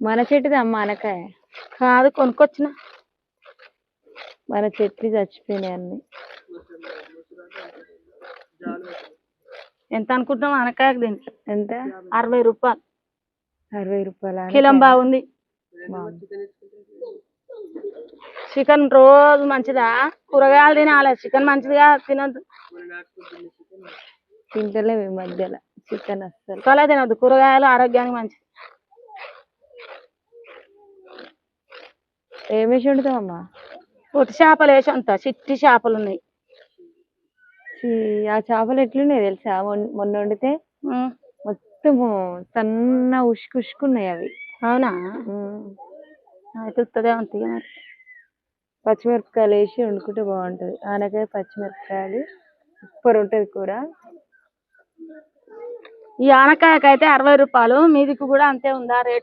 మన చెట్టుది అమ్మ ఆనకాయ కాదు కొనుక్కొచ్చిన. మన చెట్లు చచ్చిపోయినాయి అన్ని. ఎంత అనుకుంటున్నాం ఆనకాయకు? దీనికి ఎంత? 60 రూపాయలు. 60 రూపాయల కిలం బాగుంది. చికెన్ రోజు మంచిదా? కూరగాయలు తినాలి, చికెన్ మంచిదిగా తినద్దు. తింటలేము ఈ మధ్యలో చికెన్ అస్సలు. అలా తినద్దు, కూరగాయలు ఆరోగ్యానికి మంచిది. ఏమేసి వండుతావమ్మా? పొట్టి చేపలు వేసి అంత చిట్టి చేపలు ఉన్నాయి. ఆ చేపలు ఎట్లున్నాయి తెలుసా? మొన్న వండితే మొత్తం సన్న ఉష్కున్నాయి అవి. అవునా? అయితే వస్తుందే అంతగా. మరి పచ్చిమిరపకాయలు వేసి వండుకుంటే బాగుంటుంది. ఆనకాయ పచ్చిమిరపకాయలు సూపర్ ఉంటుంది కూర. ఈ ఆనకాయకైతే 60 రూపాయలు. మీదికి కూడా అంతే ఉందా రేటు?